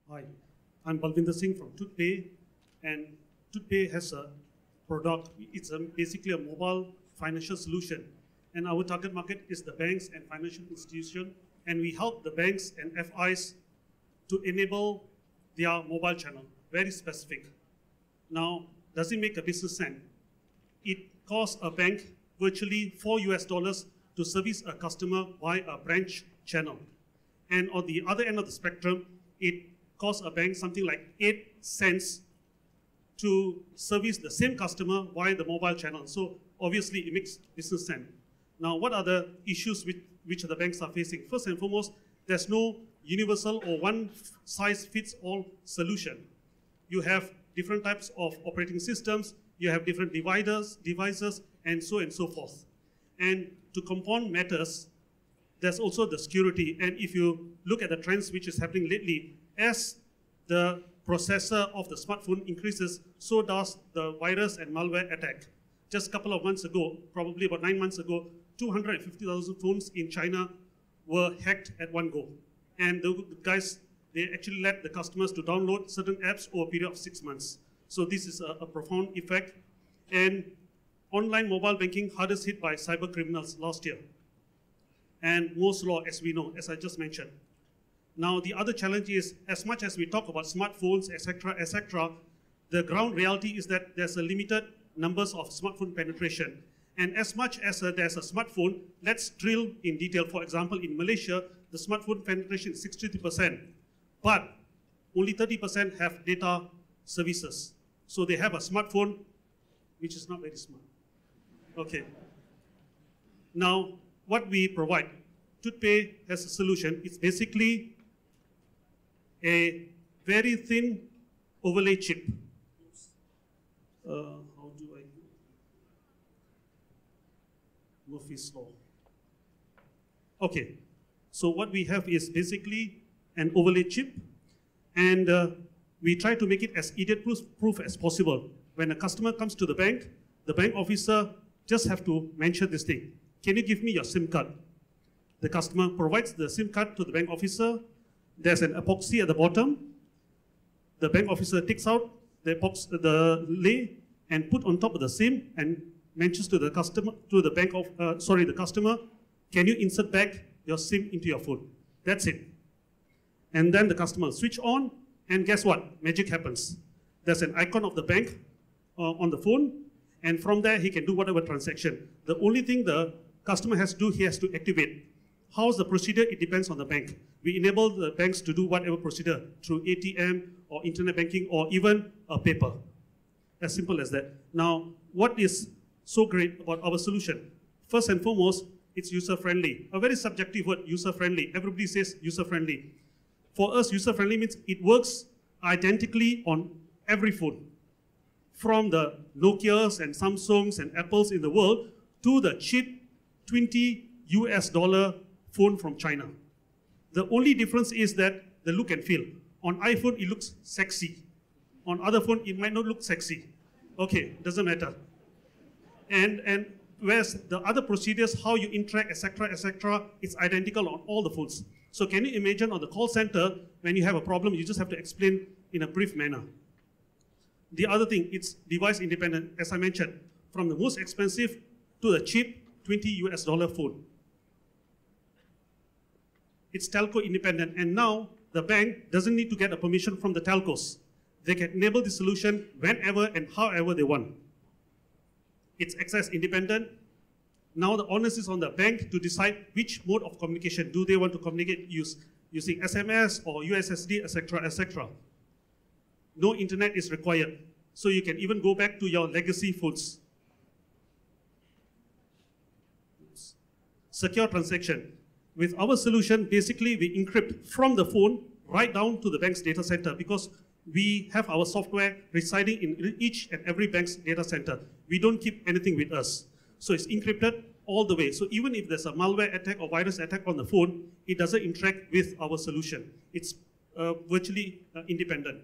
Hi, I'm Balvinder Singh from Tootpay, and Tootpay has a product. It's basically a mobile financial solution, and our target market is the banks and financial institutions, and we help the banks and FIs to enable their mobile channel, very specific. Now, does it make a business sense? It costs a bank virtually $4 to service a customer via a branch channel. And on the other end of the spectrum, it costs a bank something like 8 cents to service the same customer via the mobile channel. So obviously it makes business sense. Now, what are the issues which the banks are facing? First and foremost, there's no universal or one-size-fits-all solution. You have different types of operating systems, you have different devices, and so forth. And to compound matters, there's also the security. And if you look at the trends which is happening lately, as the processor of the smartphone increases, so does the virus and malware attack. Just a couple of months ago, probably about 9 months ago, 250,000 phones in China were hacked at one go. And the guys, they actually let the customers to download certain apps over a period of 6 months. So this is a profound effect. And online mobile banking hardest hit by cyber criminals last year. And Moore's law, as we know, as I just mentioned. Now, the other challenge is, as much as we talk about smartphones, etc., the ground reality is that there's a limited numbers of smartphone penetration. And as much as there's a smartphone, let's drill in detail. For example, in Malaysia, the smartphone penetration is 63%, but only 30% have data services. So they have a smartphone, which is not very smart. Okay. Now, what we provide, Tootpay has a solution. It's basically a very thin overlay chip. How do I do? Murphy's law. Okay, so what we have is basically an overlay chip, and we try to make it as idiot-proof as possible. When a customer comes to the bank officer just have to mention this thing. Can you give me your SIM card? The customer provides the SIM card to the bank officer. There's an epoxy at the bottom. The bank officer takes out the lay and put on top of the SIM and mentions to the customer, the customer, can you insert back your SIM into your phone? That's it. And then the customer switch on, and guess what? Magic happens. There's an icon of the bank on the phone, and from there he can do whatever transaction. The only thing the customer has to do, he has to activate. How's the procedure? It depends on the bank. We enable the banks to do whatever procedure through ATM or internet banking or even a paper. As simple as that. Now, what is so great about our solution? First and foremost, it's user-friendly. A very subjective word, user-friendly. Everybody says user-friendly. For us, user-friendly means it works identically on every phone. From the Nokias and Samsungs and Apples in the world to the cheap $20 phone from China. The only difference is that the look and feel. On iPhone, it looks sexy. On other phone, it might not look sexy. Okay, doesn't matter. And whereas the other procedures, how you interact, etc., it's identical on all the phones. So can you imagine on the call center, when you have a problem, you just have to explain in a brief manner. The other thing, it's device independent, as I mentioned, from the most expensive to the cheap $20 phone. It's telco independent, and now the bank doesn't need to get a permission from the telcos. They can enable the solution whenever and however they want. It's access independent. Now the onus is on the bank to decide which mode of communication do they want to communicate using SMS or USSD, etc. No internet is required. So you can even go back to your legacy phones. Secure transaction. With our solution, basically we encrypt from the phone right down to the bank's data center because we have our software residing in each and every bank's data center. We don't keep anything with us. So it's encrypted all the way. So even if there's a malware attack or virus attack on the phone, it doesn't interact with our solution. It's virtually independent.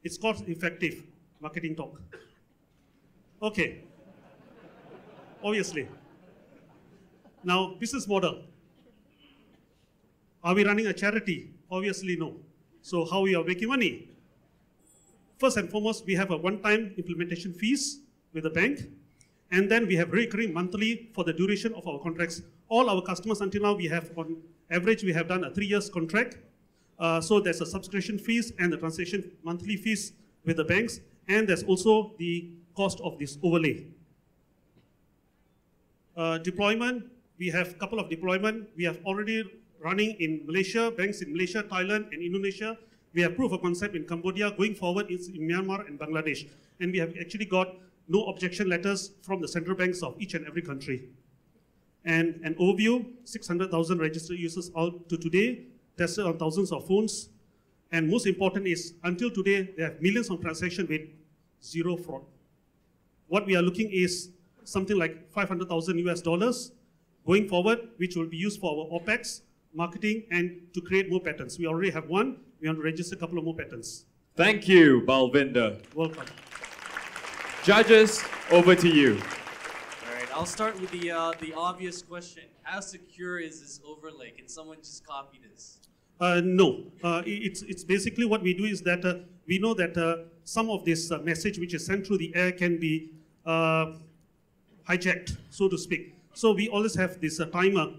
It's cost-effective marketing talk. Okay. Obviously. Now, business model. Are we running a charity? Obviously, no. So how we are making money? First and foremost, we have a one-time implementation fees with the bank, and then we have recurring monthly for the duration of our contracts. All our customers until now, we have on average, we have done a 3 years contract. So there's a subscription fees and the transaction monthly fees with the banks, and there's also the cost of this overlay. Deployment, we have a couple of deployment. We have already running in Malaysia, banks in Malaysia, Thailand, and Indonesia. We have proof of concept in Cambodia. Going forward, it's in Myanmar and Bangladesh. And we have actually got no objection letters from the central banks of each and every country. And an overview, 600,000 registered users out to today, tested on thousands of phones. And most important is, until today, they have millions of transactions with zero fraud. What we are looking is something like $500,000 US going forward, which will be used for our OPEX, marketing, and to create more patents. We already have one. We want to register a couple of more patents. Thank you, Balvinder. Welcome. Judges, over to you. All right, I'll start with the obvious question. How secure is this overlay? Can someone just copy this? No. It's basically what we do is that we know that some of this message which is sent through the air can be hijacked, so to speak. So we always have this timer.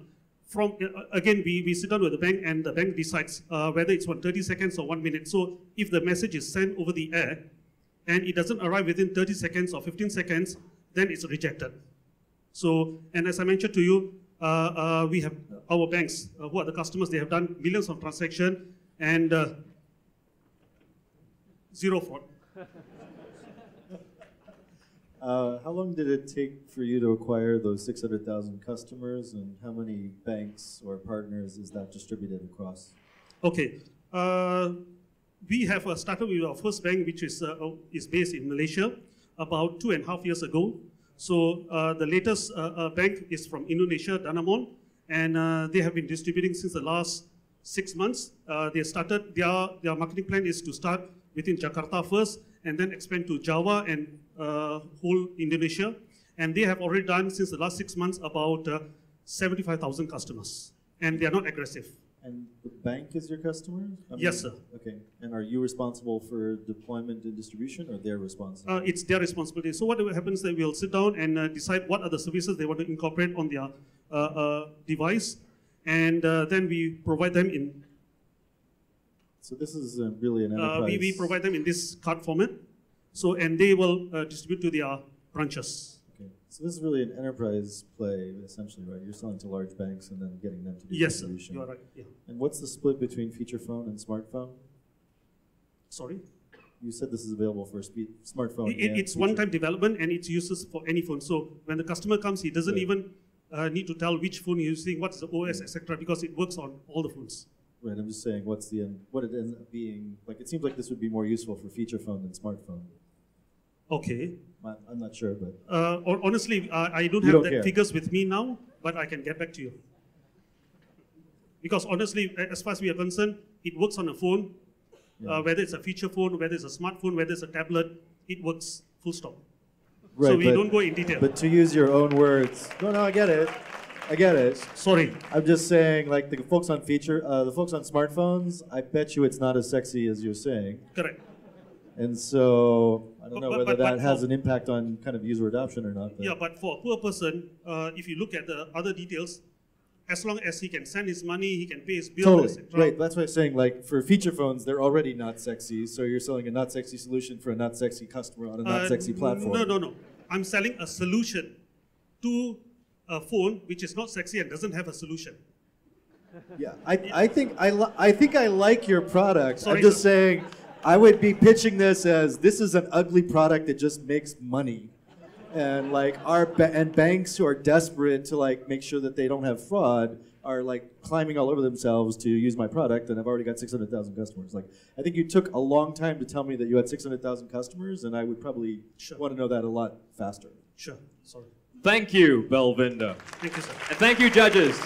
From again, we sit down with the bank, and the bank decides whether it's 30 seconds or 1 minute. So if the message is sent over the air, and it doesn't arrive within 30 seconds or 15 seconds, then it's rejected. So, and as I mentioned to you, we have our banks, who are the customers, they have done millions of transactions, and zero fraud. How long did it take for you to acquire those 600,000 customers, and how many banks or partners is that distributed across? Okay. We have started with our first bank, which is based in Malaysia, about 2.5 years ago. So the latest bank is from Indonesia, Danamon, and they have been distributing since the last 6 months. They started, their marketing plan is to start within Jakarta first, and then expand to Java and whole Indonesia. And they have already done, since the last 6 months, about 75,000 customers. And they are not aggressive. And the bank is your customer? Yes, sir. Okay. And are you responsible for deployment and distribution, or they're responsible? It's their responsibility. So what happens is that we'll sit down and decide what are the services they want to incorporate on their device. And then we provide them in... So this is really an enterprise... we provide them in this card format. So, and they will distribute to their branches. Okay. So this is really an enterprise play, essentially, right? You're selling to large banks and then getting them to do distribution. Yes, sir. You are right. Yeah. And what's the split between feature phone and smartphone? Sorry? You said this is available for smartphone. It's one-time development, and it's uses for any phone. So when the customer comes, he doesn't even need to tell which phone he's using, what's the OS, etc., because it works on all the phones. Right. I'm just saying, what it ends up being. Like, it seems like this would be more useful for feature phone than smartphone. Okay. I'm not sure, but... honestly, I don't have the figures with me now, but I can get back to you. Because honestly, as far as we are concerned, it works on a phone, whether it's a feature phone, whether it's a smartphone, whether it's a tablet, it works, full stop. Right, so we don't go in detail. But to use your own words... No, I get it. I get it. Sorry. I'm just saying, like, the folks on smartphones, I bet you it's not as sexy as you're saying. Correct. And so, I don't know whether that has an impact on kind of user adoption or not. But. Yeah, but for a poor person, if you look at the other details, as long as he can send his money, he can pay his bills, etc. Right, that's what I'm saying. Like, for feature phones, they're already not sexy, so you're selling a not sexy solution for a not sexy customer on a not sexy platform. No. I'm selling a solution to a phone which is not sexy and doesn't have a solution. Yeah, I think I like your product. Sorry, I'm just saying... I would be pitching this as, this is an ugly product that just makes money. And like and banks who are desperate to like make sure that they don't have fraud are like climbing all over themselves to use my product, and I've already got 600,000 customers. Like, I think you took a long time to tell me that you had 600,000 customers, and I would probably want to know that a lot faster. Sure, sorry. Thank you, Balvinder. Thank you, sir. And thank you, judges.